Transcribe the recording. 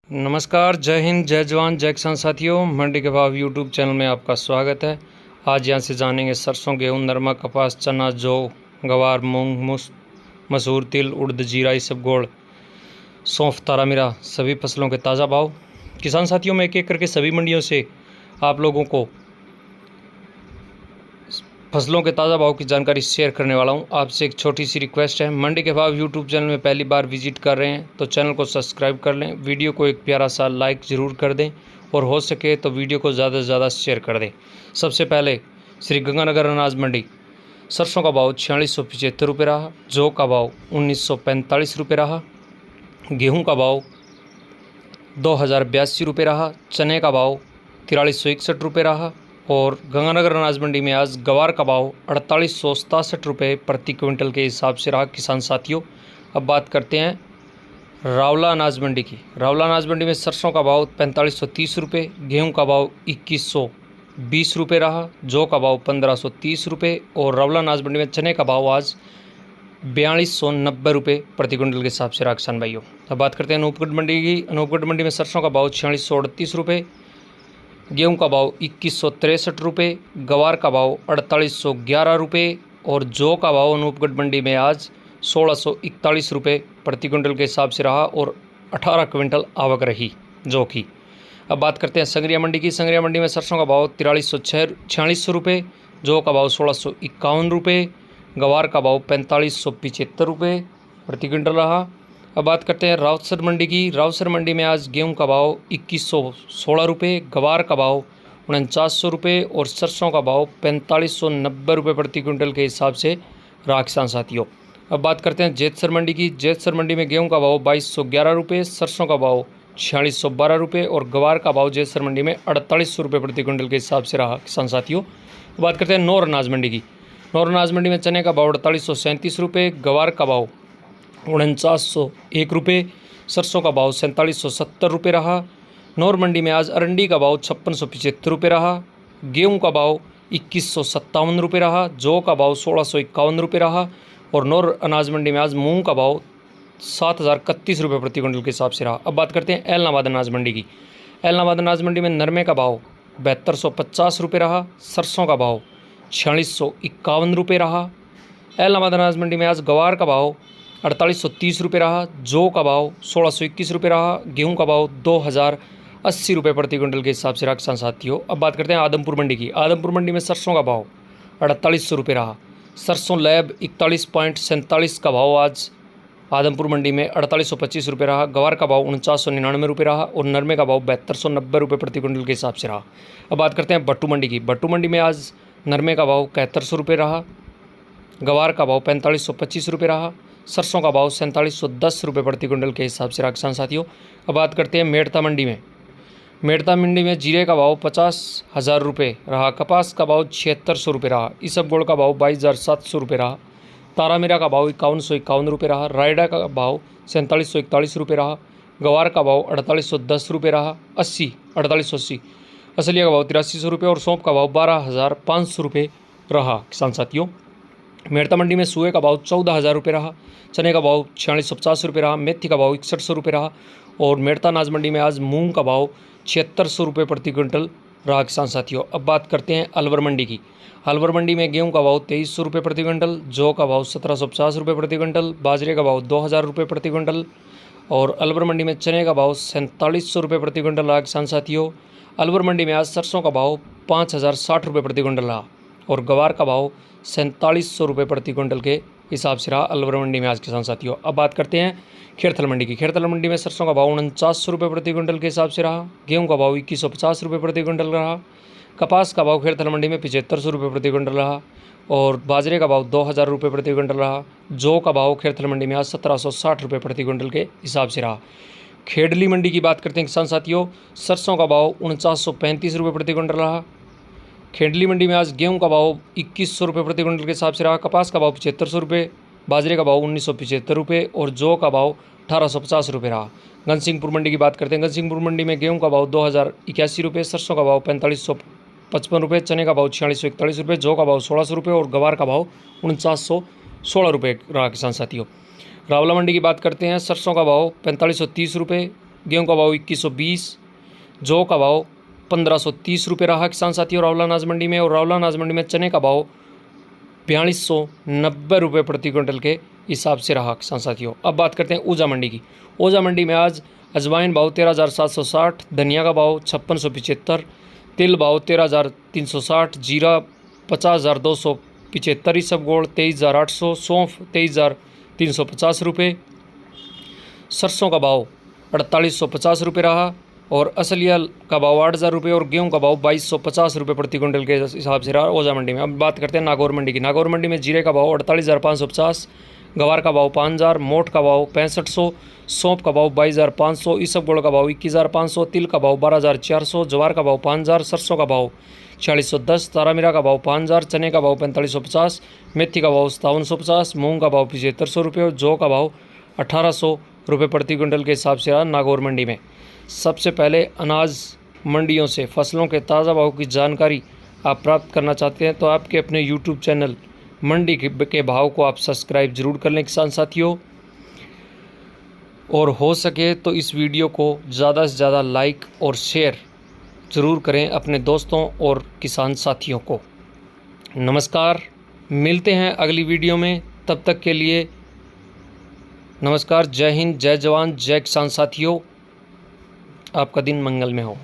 नमस्कार, जय हिंद, जय जवान, जय किसान साथियों। मंडी के भाव यूट्यूब चैनल में आपका स्वागत है। आज यहाँ से जानेंगे सरसों, गेहूँ, नरमा, कपास, चना, जौ, गवार, मूंग, मसूर, तिल, उड़द, जीरा, इसबगोल, सौंफ, तारामीरा सभी फसलों के ताज़ा भाव। किसान साथियों, मैं एक एक करके सभी मंडियों से आप लोगों को फसलों के ताज़ा भाव की जानकारी शेयर करने वाला हूं। आपसे एक छोटी सी रिक्वेस्ट है, मंडी के भाव यूट्यूब चैनल में पहली बार विजिट कर रहे हैं तो चैनल को सब्सक्राइब कर लें, वीडियो को एक प्यारा सा लाइक ज़रूर कर दें और हो सके तो वीडियो को ज़्यादा से ज़्यादा शेयर कर दें। सबसे पहले श्री गंगानगर अनाज मंडी, सरसों का भाव 4675 रुपये रहा, जौ का भाव 1945 रुपये रहा, गेहूँ का भाव 2082 रुपये रहा, चने का भाव 4361 रुपये रहा और गंगानगर अनाज मंडी में आज गवार का भाव 4867 रुपये प्रति क्विंटल के हिसाब से रहा। किसान साथियों, अब बात करते हैं रावला अनाज मंडी की। रावला अनाज मंडी में सरसों का भाव 4530 रुपये, गेहूँ का भाव 2120 रुपये रहा, जौ का भाव 1530 रुपये और रावला अनाज मंडी में चने का भाव आज 4290 रुपये प्रति क्विंटल के हिसाब से रहा। किसान भाइयों, अब बात करते हैं अनूपगढ़ मंडी की। अनूपगढ़ मंडी में सरसों का भाव 4638 रुपये, गेहूँ का भाव 2163 रुपये, गवार का भाव 4811 रुपये और जौ का भाव अनूपगढ़ मंडी में आज 1641 रुपये प्रति क्विंटल के हिसाब से रहा और 18 क्विंटल आवक रही जौ की। अब बात करते हैं संगरिया मंडी की। संगरिया मंडी में सरसों का भाव 4346 रुपये, जौ का भाव 1651 रुपये, गवार का भाव 4575 रुपये प्रति क्विंटल रहा। अब बात करते हैं रावतसर मंडी की। रावतसर मंडी में आज गेहूं का भाव 2116 रुपये, गवार का भाव 4900 रुपये और सरसों का भाव 4590 रुपये प्रति क्विंटल के हिसाब से रहा। किसान साथियों, अब बात करते हैं जेतसर मंडी की। जेतसर मंडी में गेहूं का भाव 2211 रुपये, सरसों का भाव 4612 रुपये और गवार का भाव जेतसर मंडी में 4800 रुपये प्रति क्विंटल के हिसाब से रहा। किसान साथियों, बात करते हैं नौर अनाज मंडी की। नौर अनाज मंडी में चने का भाव 4837 रुपये, गवार का भाव 4901 रुपये, सरसों का भाव 4770 रुपये रहा। नौर मंडी में आज अरंडी का भाव 5675 रुपये रहा, गेहूं का भाव 2157 रुपये रहा, जौ का भाव 1651 रुपये रहा और नौर अनाज मंडी में आज मूंग का भाव 7031 रुपये प्रति क्विंटल के हिसाब से रहा। अब बात करते हैं एलनाबाद अनाज मंडी की। एलनाबाद अनाज मंडी में नरमे का भाव 7250 रुपये रहा, सरसों का भाव 4651 रुपये रहा। एलनाबाद अनाज मंडी में आज गवार का भाव 4830 रुपये रहा, जौ का भाव 1621 रुपये रहा, गेहूं का भाव 2080 रुपये प्रति क्विंटल के हिसाब से रहा। किसान साथियों, अब बात करते हैं आदमपुर मंडी की। आदमपुर मंडी में सरसों का भाव 4800 रुपये रहा, सरसों लैब 41.47 का भाव आज आदमपुर मंडी में 4825 रुपये रहा, गवार का भाव 4999 रुपये रहा और नरमे का भाव 7290 रुपये प्रति क्विंटल के हिसाब से रहा। अब बात करते हैं भट्टू मंडी की। भट्टू मंडी में आज नरमे का भाव 7100 रुपये रहा, गवार का भाव 4525 रुपये रहा, सरसों का भाव 4710 रुपये प्रति क्विंटल के हिसाब से रहा। किसान साथियों, अब बात करते हैं मेड़ता मंडी में। मेड़ता मंडी में जीरे का भाव 50,000 रुपये रहा, कपास का भाव 7600 रुपये रहा, इसबगोल का भाव 22,700 रुपये रहा, तारामीरा का भाव 5151 रुपये रहा, रायडा का भाव 4741 रुपये रहा, गवार का भाव 4810 रुपये रहा, 4880, असलिया का भाव 8300 रुपये और सौंफ का भाव 12,500 रुपये रहा। किसान साथियों, मेड़ता मंडी में सुए का भाव 14,000 रुपये रहा, चने का भाव 4650 रुपये रहा, मेथी का भाव 6100 रुपये रहा और मेड़ता अनाज मंडी में आज मूंग का भाव 7600 रुपये प्रति क्विंटल रहा। किसान साथियों, अब बात करते हैं अलवर मंडी की। अलवर मंडी में गेहूं का भाव 2300 रुपये प्रति क्विंटल, जौ का भाव 1750 रुपये प्रति क्विंटल, बाजरे का भाव 2000 रुपये प्रति क्विंटल और अलवर मंडी में चने का भाव 4700 रुपये प्रति क्विंटल रहा। किसान साथियों, अलवर मंडी में आज सरसों का भाव 5060 रुपये प्रति क्विंटल रहा और गवार का भाव 4700 रुपये प्रति क्विंटल के हिसाब से रहा अलवर मंडी में आज। किसान साथियों, अब बात करते हैं खेरथल मंडी की। खेरथल मंडी में सरसों का भाव 4900 रुपये प्रति क्विंटल के हिसाब से रहा, गेहूं का भाव 2150 रुपये प्रति क्विंटल रहा, कपास का भाव खेरथल मंडी में 7500 रुपये प्रति क्विंटल रहा और बाजरे का भाव 2000 रुपये प्रति क्विंटल रहा, जौ का भाव खेरथल मंडी में आज 1760 रुपये प्रति क्विंटल के हिसाब से रहा। खेडली मंडी की बात करते हैं किसान साथियों, सरसों का भाव 4935 रुपये प्रति क्विंटल रहा, खेडली मंडी में आज गेहूं का भाव 2100 रुपये प्रति क्विंटल के हिसाब से रहा, कपास का भाव 7500 रुपये, बाजरे का भाव 1975 रुपये और जौ का भाव 1850 रुपये रहा। घनसिंहपुर मंडी की बात करते हैं। घनसिंहपुर मंडी में गेहूं का भाव 2081 रुपये, सरसों का भाव 4555 रुपये, चने का भाव 4641 रुपये, जौ का भाव 1600 रुपये और गवार का भाव 4916 रुपये रहा। किसान साथियों, रावला मंडी की बात करते हैं। सरसों का भाव 4530 रुपये, गेहूं का भाव 2120, जौ का भाव 1530 रुपये रहा किसान साथियों रावला अनाज मंडी में। और रावला अनाज मंडी में चने का भाव 4290 रुपये प्रति क्विंटल के हिसाब से रहा किसान साथियों। अब बात करते हैं ऊर्जा मंडी की। ऊर्जा मंडी में आज अजवाइन भाव 13,760, धनिया का भाव 5675, तिल भाव 13,360, जीरा 50,275, इसबगोल 23,800, सौंफ 23,350 रुपये, सरसों का भाव 4850 रुपये रहा और असलिया का भाव 8000 रुपये और गेहूं का भाव 2250 रुपये प्रति क्विंटल के हिसाब से रहा ऊर्जा मंडी में। अब बात करते हैं नागौर मंडी की। नागौर मंडी में जीरे का भाव 48,550, गवार का भाव 5000, मोट का भाव 6500, सौंफ का भाव 22,500, इसबगोल का भाव 21,500, तिल का भाव 12,400, ज्वार का भाव 5000, सरसों का भाव 4610, तारामीरा का भाव 5000, चने का भाव 4550, मेथी का भाव 5750, मूंग का भाव 7500 रुपये और जौ का भाव 1800 रुपये प्रति क्विंटल के हिसाब से रहा नागौर मंडी में। सबसे पहले अनाज मंडियों से फसलों के ताज़ा भाव की जानकारी आप प्राप्त करना चाहते हैं तो आपके अपने YouTube चैनल मंडी के भाव को आप सब्सक्राइब जरूर कर लें किसान साथियों। और हो सके तो इस वीडियो को ज़्यादा से ज़्यादा लाइक और शेयर ज़रूर करें अपने दोस्तों और किसान साथियों को। नमस्कार, मिलते हैं अगली वीडियो में, तब तक के लिए नमस्कार। जय हिंद, जय जवान, जय किसान साथियों। आपका दिन मंगल में हो।